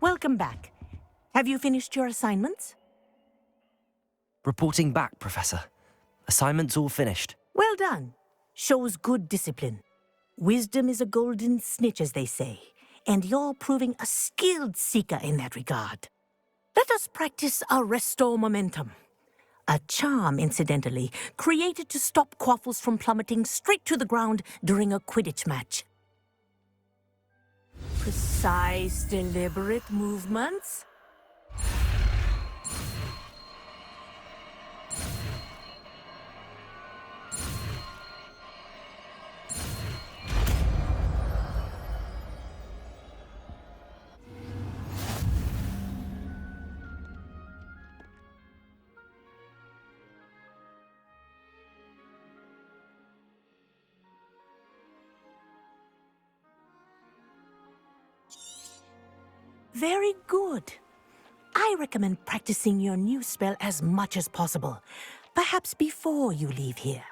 Welcome back. Have you finished your assignments? Reporting back, Professor. Assignment's all finished. Well done. Shows good discipline. Wisdom is a golden snitch, as they say, and you're proving a skilled seeker in that regard. Let us practice our restore momentum. A charm, incidentally, created to stop quaffles from plummeting straight to the ground during a Quidditch match. Precise, deliberate movements. Very good. I recommend practicing your new spell as much as possible, perhaps before you leave here.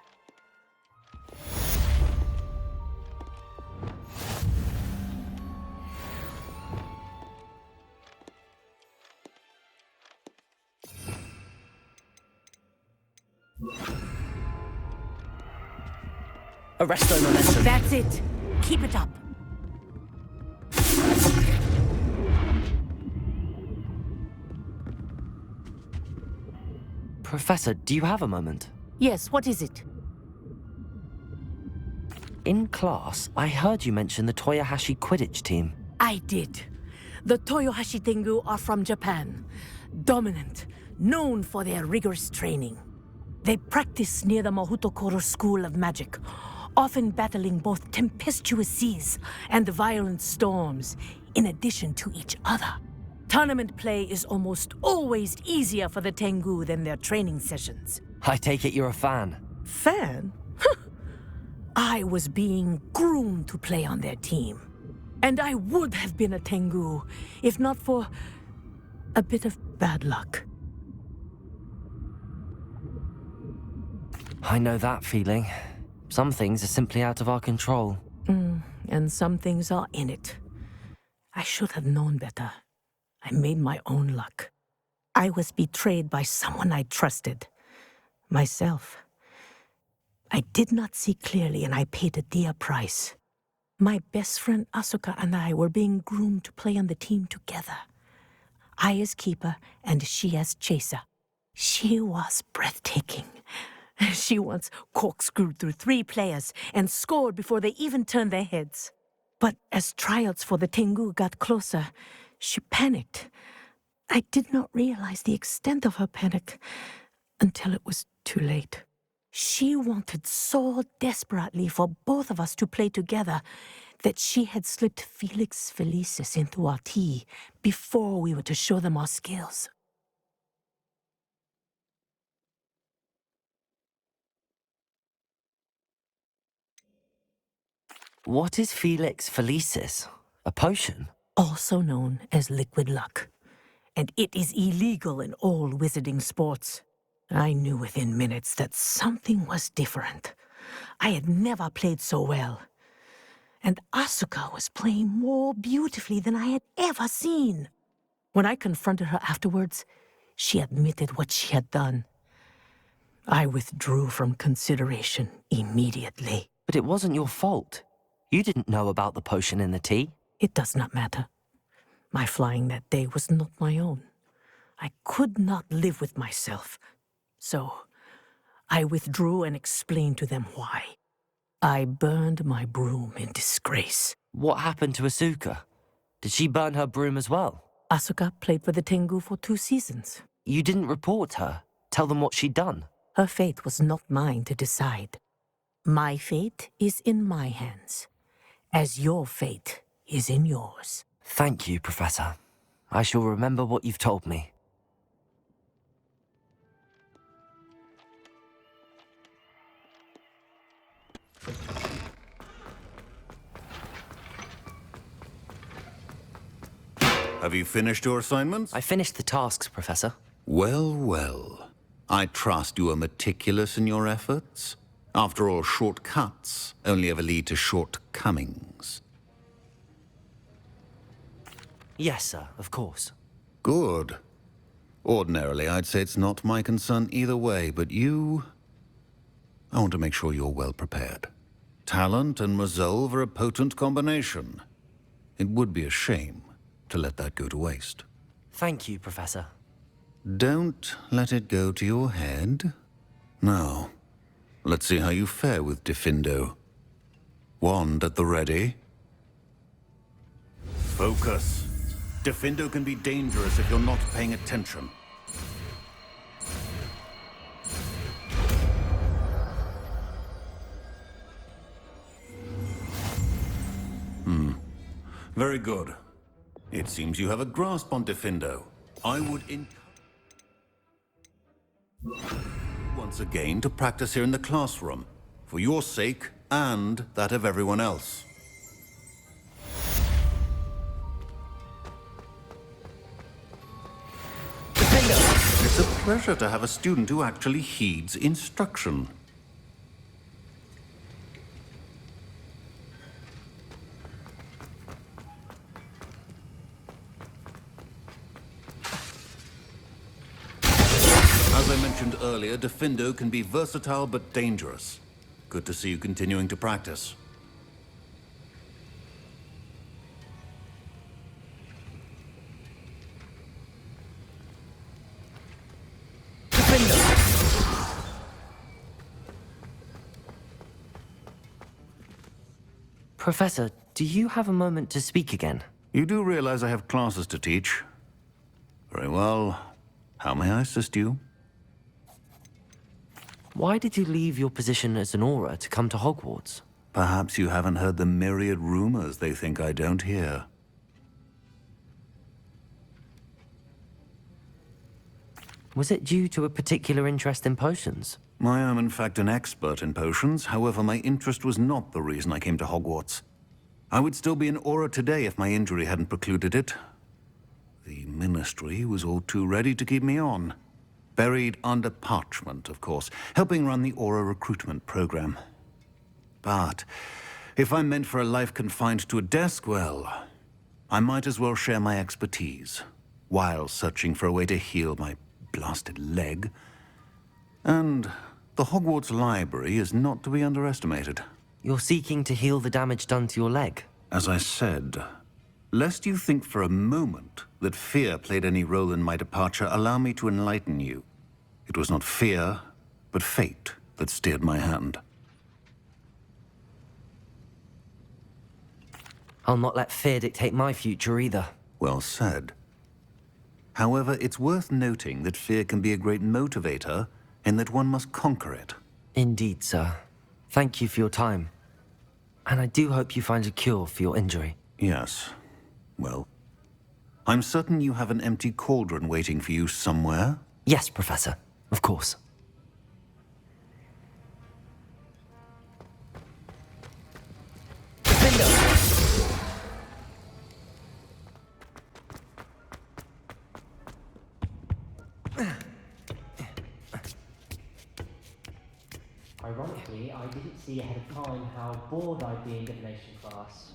Arresto momentum. That's it. Keep it up. Professor, do you have a moment? Yes, what is it? In class, I heard you mention the Toyohashi Quidditch team. I did. The Toyohashi Tengu are from Japan. Dominant, known for their rigorous training. They practice near the Mahutokoro School of Magic, often battling both tempestuous seas and violent storms, in addition to each other. Tournament play is almost always easier for the Tengu than their training sessions. I take it you're a fan. Fan? I was being groomed to play on their team. And I would have been a Tengu, if not for a bit of bad luck. I know that feeling. Some things are simply out of our control. And some things are in it. I should have known better. I made my own luck. I was betrayed by someone I trusted. Myself. I did not see clearly, and I paid a dear price. My best friend Asuka and I were being groomed to play on the team together. I as keeper, and she as chaser. She was breathtaking. She once corkscrewed through 3 players and scored before they even turned their heads. But as tryouts for the Tengu got closer, she panicked. I did not realize the extent of her panic until it was too late. She wanted so desperately for both of us to play together that she had slipped Felix Felicis into our tea before we were to show them our skills. What is Felix Felicis? A potion? Also known as liquid luck. And it is illegal in all wizarding sports. I knew within minutes that something was different. I had never played so well. And Asuka was playing more beautifully than I had ever seen. When I confronted her afterwards, she admitted what she had done. I withdrew from consideration immediately. But it wasn't your fault. You didn't know about the potion in the tea. It does not matter. My flying that day was not my own. I could not live with myself. So, I withdrew and explained to them why. I burned my broom in disgrace. What happened to Asuka? Did she burn her broom as well? Asuka played for the Tengu for 2 seasons. You didn't report her? Tell them what she'd done? Her fate was not mine to decide. My fate is in my hands, as your fate is in yours. Thank you, Professor. I shall remember what you've told me. Have you finished your assignments? I finished the tasks, Professor. Well, well. I trust you are meticulous in your efforts. After all, shortcuts only ever lead to shortcomings. Yes, sir, of course. Good. Ordinarily, I'd say it's not my concern either way, but you... I want to make sure you're well prepared. Talent and resolve are a potent combination. It would be a shame to let that go to waste. Thank you, Professor. Don't let it go to your head. Now, let's see how you fare with Diffindo. Wand at the ready. Focus. Diffindo can be dangerous if you're not paying attention. Very good. It seems you have a grasp on Diffindo. I would once again to practice here in the classroom, for your sake and that of everyone else. Diffindo! It's a pleasure to have a student who actually heeds instruction. As I mentioned earlier, Diffindo can be versatile but dangerous. Good to see you continuing to practice. Diffindo! Professor, do you have a moment to speak again? You do realize I have classes to teach. Very well. How may I assist you? Why did you leave your position as an Auror to come to Hogwarts? Perhaps you haven't heard the myriad rumors they think I don't hear. Was it due to a particular interest in potions? I am in fact an expert in potions, however my interest was not the reason I came to Hogwarts. I would still be an Auror today if my injury hadn't precluded it. The Ministry was all too ready to keep me on. Buried under parchment, of course, helping run the Auror recruitment program. But if I'm meant for a life confined to a desk, well, I might as well share my expertise, while searching for a way to heal my blasted leg. And the Hogwarts Library is not to be underestimated. You're seeking to heal the damage done to your leg? As I said, lest you think for a moment that fear played any role in my departure, allow me to enlighten you. It was not fear, but fate that steered my hand. I'll not let fear dictate my future either. Well said. However, it's worth noting that fear can be a great motivator, and that one must conquer it. Indeed, sir. Thank you for your time. And I do hope you find a cure for your injury. Yes. Well, I'm certain you have an empty cauldron waiting for you somewhere. Yes, Professor. Of course. Ironically, I didn't see ahead of time how bored I'd be in divination class.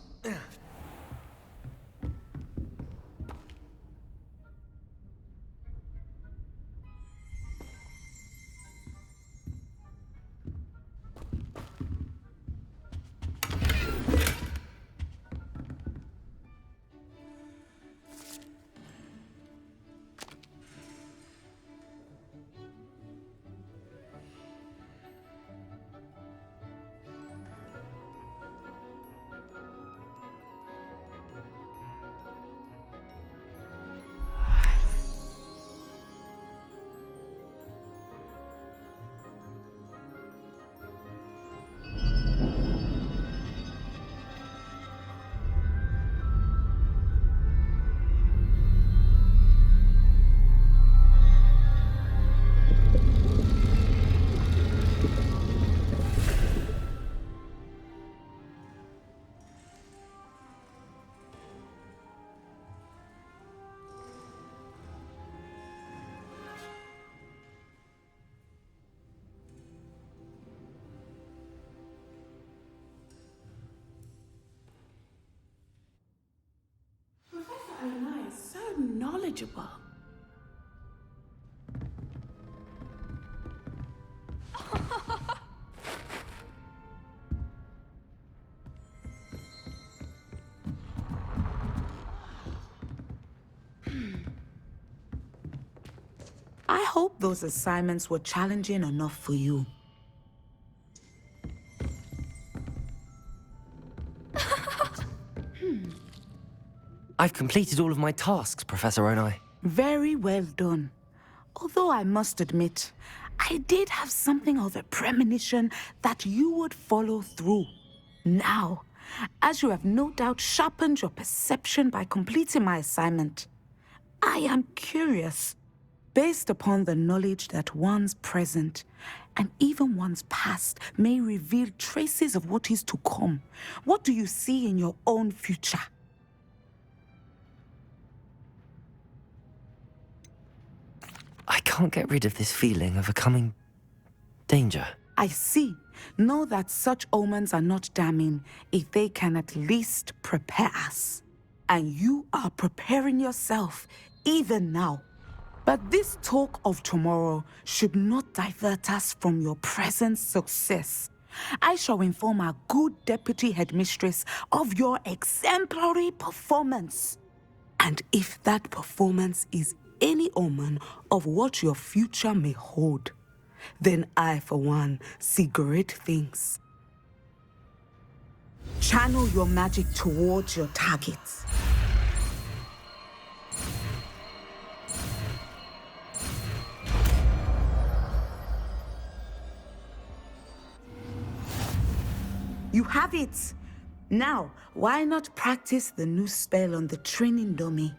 knowledgeable. I hope those assignments were challenging enough for you. I've completed all of my tasks, Professor Onai. Very well done. Although I must admit, I did have something of a premonition that you would follow through. Now, as you have no doubt sharpened your perception by completing my assignment, I am curious, based upon the knowledge that one's present and even one's past may reveal traces of what is to come. What do you see in your own future? I can't get rid of this feeling of a coming danger. I see. Know that such omens are not damning if they can at least prepare us. And you are preparing yourself, even now. But this talk of tomorrow should not divert us from your present success. I shall inform our good deputy headmistress of your exemplary performance. And if that performance is any omen of what your future may hold, then I, for one, see great things. Channel your magic towards your targets. You have it! Now, why not practice the new spell on the training dummy?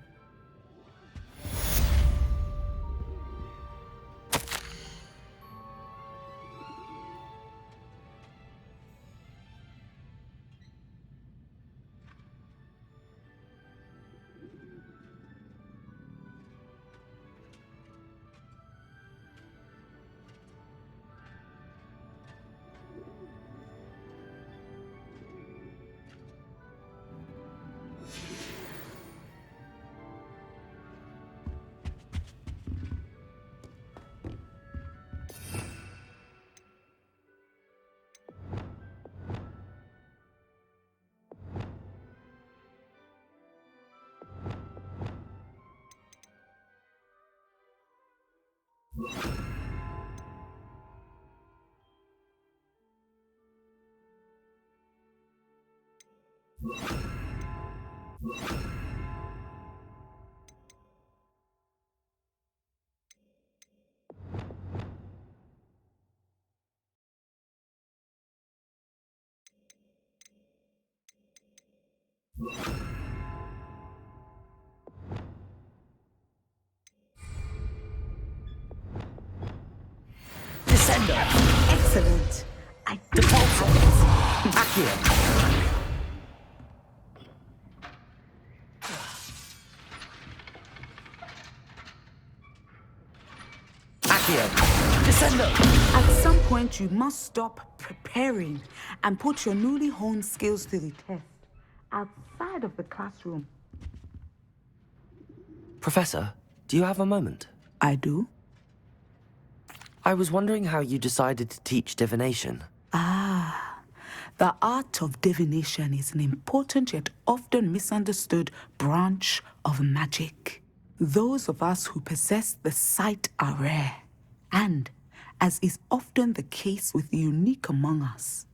Descender! Excellent. I Default! Accio! Accio! Descender! At some point, you must stop preparing and put your newly honed skills to the test outside of the classroom. Professor, do you have a moment? I do? I was wondering how you decided to teach divination. The art of divination is an important yet often misunderstood branch of magic. Those of us who possess the sight are rare, and, as is often the case with the unique among us,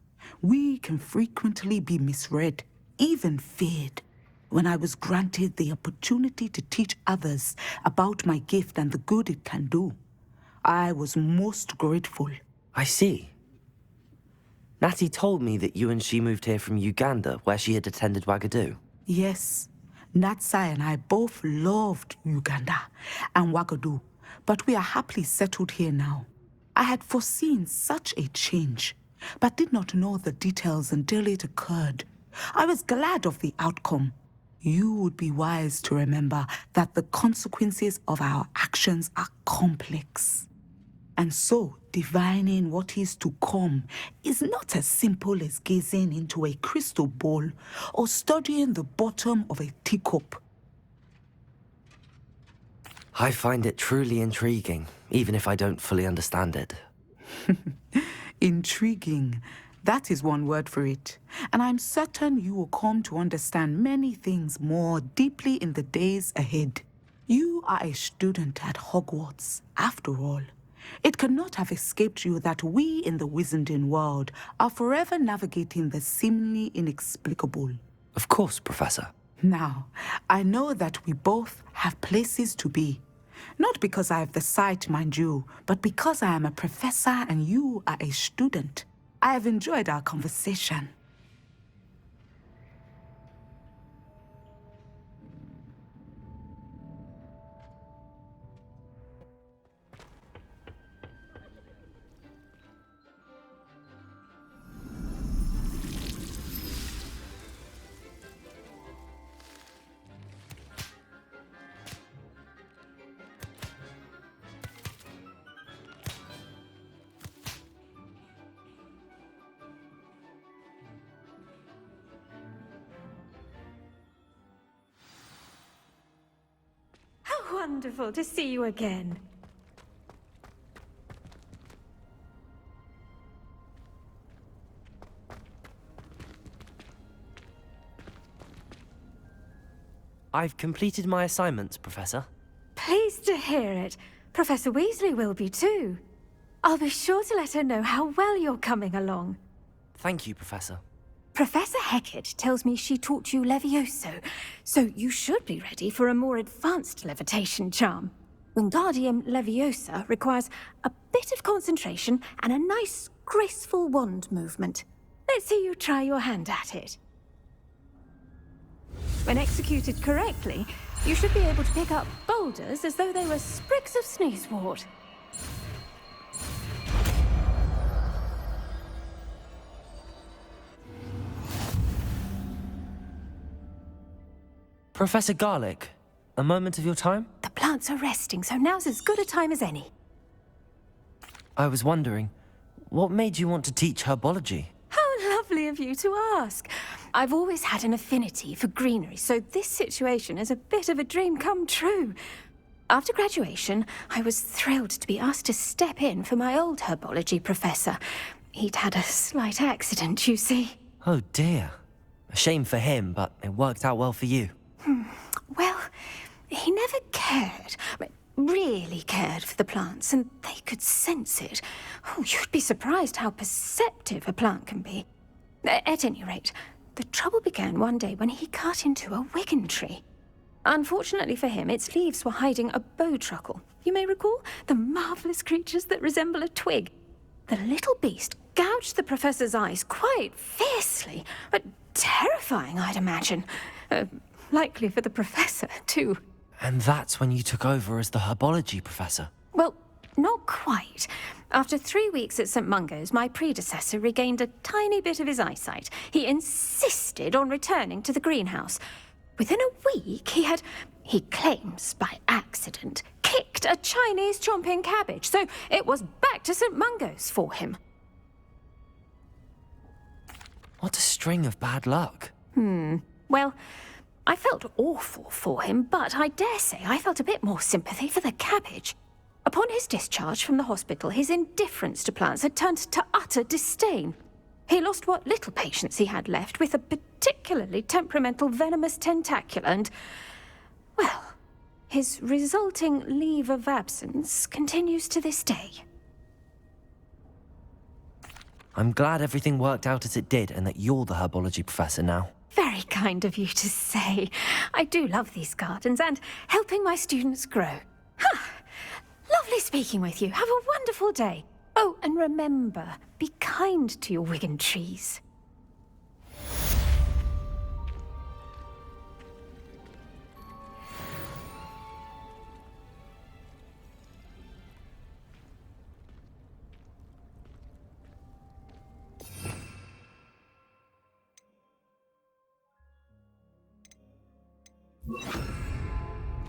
we can frequently be misread, even feared. When I was granted the opportunity to teach others about my gift and the good it can do, I was most grateful. I see. Natty told me that you and she moved here from Uganda, where she had attended Wagadu. Yes, Natsai and I both loved Uganda and Wagadu, but we are happily settled here now. I had foreseen such a change, but did not know the details until it occurred. I was glad of the outcome. You would be wise to remember that the consequences of our actions are complex. And so, divining what is to come is not as simple as gazing into a crystal ball or studying the bottom of a teacup. I find it truly intriguing, even if I don't fully understand it. Intriguing. That is one word for it. And I'm certain you will come to understand many things more deeply in the days ahead. You are a student at Hogwarts, after all. It cannot have escaped you that we in the Wizarding world are forever navigating the seemingly inexplicable. Of course, Professor. Now, I know that we both have places to be. Not because I have the sight, mind you, but because I am a professor and you are a student. I have enjoyed our conversation. How wonderful to see you again. I've completed my assignments, Professor. Pleased to hear it. Professor Weasley will be too. I'll be sure to let her know how well you're coming along. Thank you, Professor. Professor Hecat tells me she taught you Levioso, so you should be ready for a more advanced levitation charm. Wingardium Leviosa requires a bit of concentration and a nice, graceful wand movement. Let's see you try your hand at it. When executed correctly, you should be able to pick up boulders as though they were sprigs of sneezewort. Professor Garlick, a moment of your time? The plants are resting, so now's as good a time as any. I was wondering, what made you want to teach herbology? How lovely of you to ask. I've always had an affinity for greenery, so this situation is a bit of a dream come true. After graduation, I was thrilled to be asked to step in for my old herbology professor. He'd had a slight accident, you see. Oh dear. A shame for him, but it worked out well for you. Well, he never cared, really cared for the plants, and they could sense it. Oh, you'd be surprised how perceptive a plant can be. At any rate, the trouble began one day when he cut into a wigan tree. Unfortunately for him, its leaves were hiding a bowtruckle. You may recall the marvelous creatures that resemble a twig. The little beast gouged the professor's eyes quite fiercely, but terrifying, I'd imagine. Likely for the professor, too. And that's when you took over as the herbology professor? Well, not quite. After 3 weeks at St. Mungo's, my predecessor regained a tiny bit of his eyesight. He insisted on returning to the greenhouse. Within a week, he claims by accident, kicked a Chinese chomping cabbage, so it was back to St. Mungo's for him. What a string of bad luck. Well, I felt awful for him, but I dare say I felt a bit more sympathy for the cabbage. Upon his discharge from the hospital, his indifference to plants had turned to utter disdain. He lost what little patience he had left with a particularly temperamental venomous tentacula and, well, his resulting leave of absence continues to this day. I'm glad everything worked out as it did and that you're the herbology professor now. Very kind of you to say. I do love these gardens and helping my students grow. Lovely speaking with you. Have a wonderful day. Oh, and remember, be kind to your wigan trees.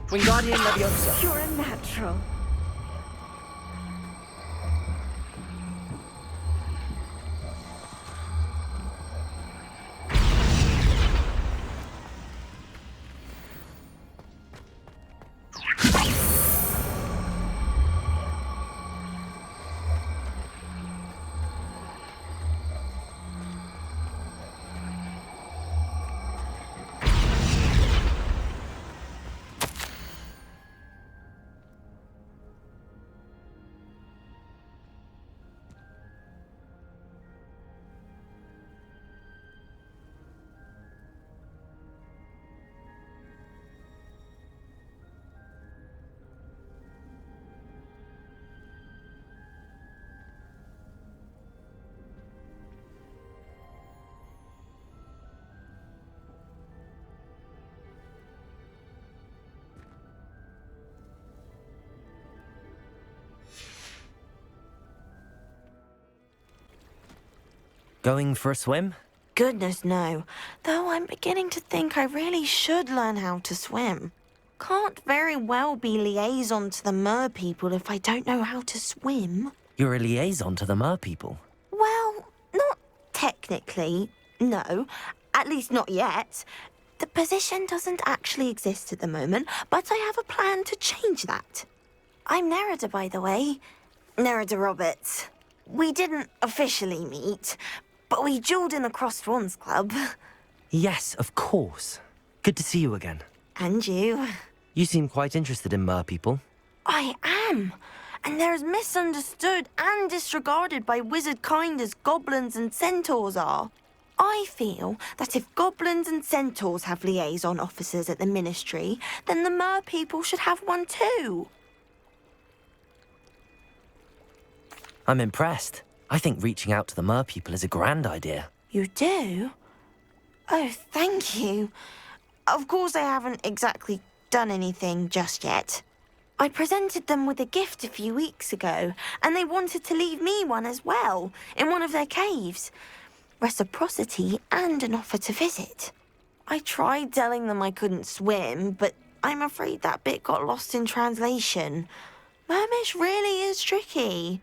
Wingardium Leviosa. You're a natural. Going for a swim? Goodness, no. Though I'm beginning to think I really should learn how to swim. Can't very well be liaison to the mer people if I don't know how to swim. You're a liaison to the mer people. Well, not technically, no. At least not yet. The position doesn't actually exist at the moment, but I have a plan to change that. I'm Nerida, by the way. Nerida Roberts. We didn't officially meet, but we duelled in the Crossed Swans Club. Yes, of course. Good to see you again. And you. You seem quite interested in mer people. I am. And they're as misunderstood and disregarded by wizard kind as goblins and centaurs are. I feel that if goblins and centaurs have liaison officers at the Ministry, then the mer people should have one too. I'm impressed. I think reaching out to the mer people is a grand idea. You do? Oh, thank you. Of course I haven't exactly done anything just yet. I presented them with a gift a few weeks ago, and they wanted to leave me one as well, in one of their caves. Reciprocity and an offer to visit. I tried telling them I couldn't swim, but I'm afraid that bit got lost in translation. Mermish really is tricky.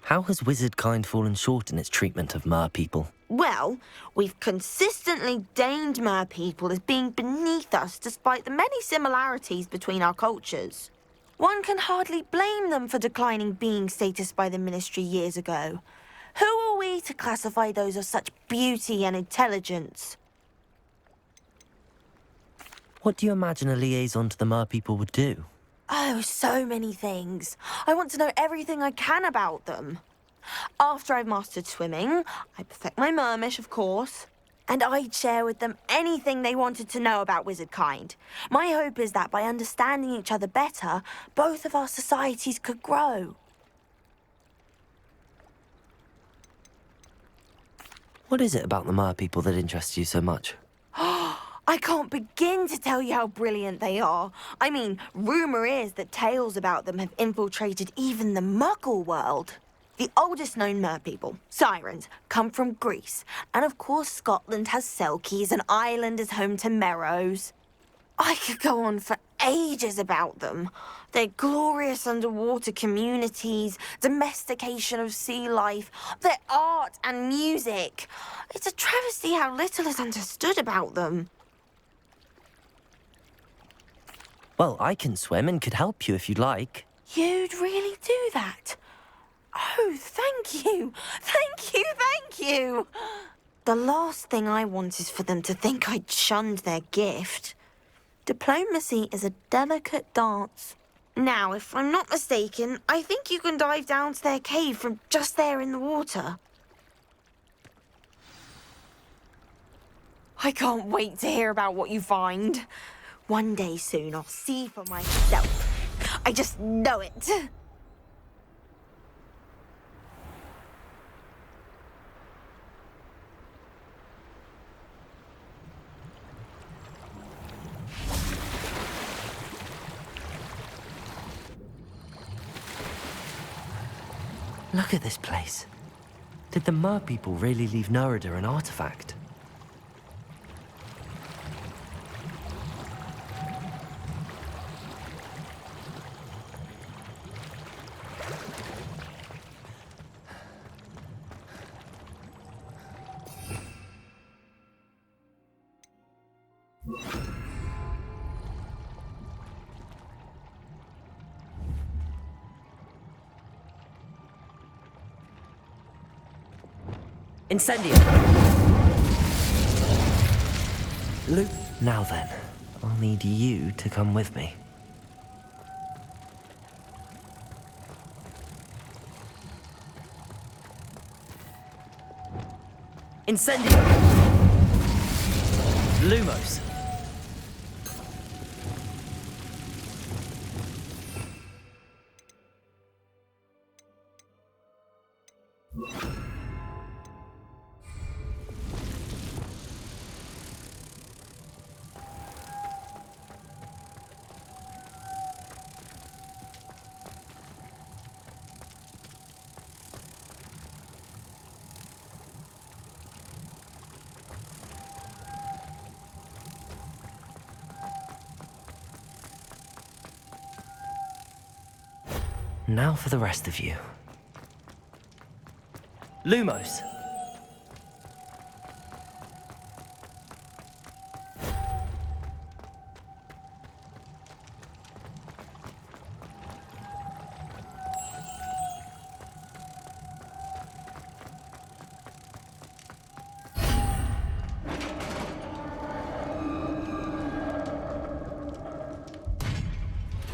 How has wizard kind fallen short in its treatment of mer people? Well, we've consistently deemed mer people as being beneath us despite the many similarities between our cultures. One can hardly blame them for declining being status by the Ministry years ago. Who are we to classify those of such beauty and intelligence? What do you imagine a liaison to the mer people would do? Oh, so many things. I want to know everything I can about them. After I've mastered swimming, I perfect my mermish, of course, and I'd share with them anything they wanted to know about wizard kind. My hope is that by understanding each other better, both of our societies could grow. What is it about the mer people that interests you so much? I can't begin to tell you how brilliant they are. I mean, rumour is that tales about them have infiltrated even the Muggle world. The oldest known mer people, sirens, come from Greece. And of course Scotland has Selkies and Ireland is home to Merrows. I could go on for ages about them. Their glorious underwater communities, domestication of sea life, their art and music. It's a travesty how little is understood about them. Well, I can swim and could help you if you'd like. You'd really do that? Oh, thank you. Thank you, thank you. The last thing I want is for them to think I'd shunned their gift. Diplomacy is a delicate dance. Now, if I'm not mistaken, I think you can dive down to their cave from just there in the water. I can't wait to hear about what you find. One day soon, I'll see for myself. I just know it. Look at this place. Did the mer people really leave Nerida an artifact? Incendio! Luke. Now then, I'll need you to come with me. Incendio! Lumos! Now for the rest of you. Lumos!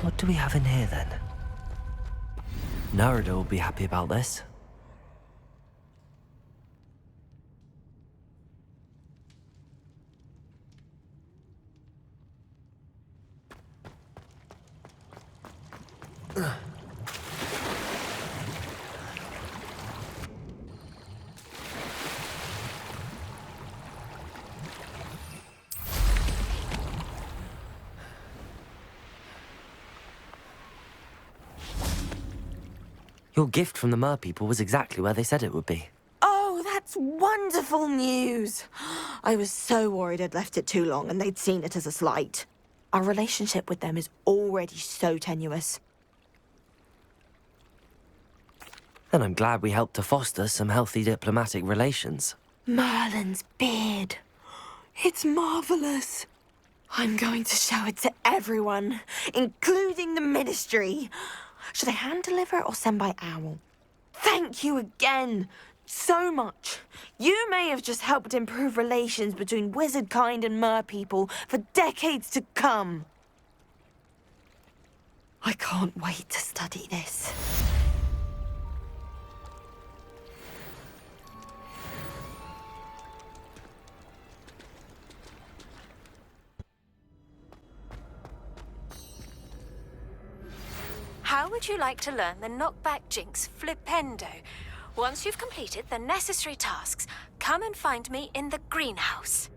What do we have in here, then? Narada will be happy about this. Your gift from the Mer people was exactly where they said it would be. Oh, that's wonderful news. I was so worried I'd left it too long and they'd seen it as a slight. Our relationship with them is already so tenuous. Then I'm glad we helped to foster some healthy diplomatic relations. Merlin's beard. It's marvelous. I'm going to show it to everyone, including the Ministry. Should I hand deliver it or send by owl? Thank you again so much. You may have just helped improve relations between wizard kind and mer people for decades to come. I can't wait to study this. How would you like to learn the knockback jinx flipendo? Once you've completed the necessary tasks, come and find me in the greenhouse.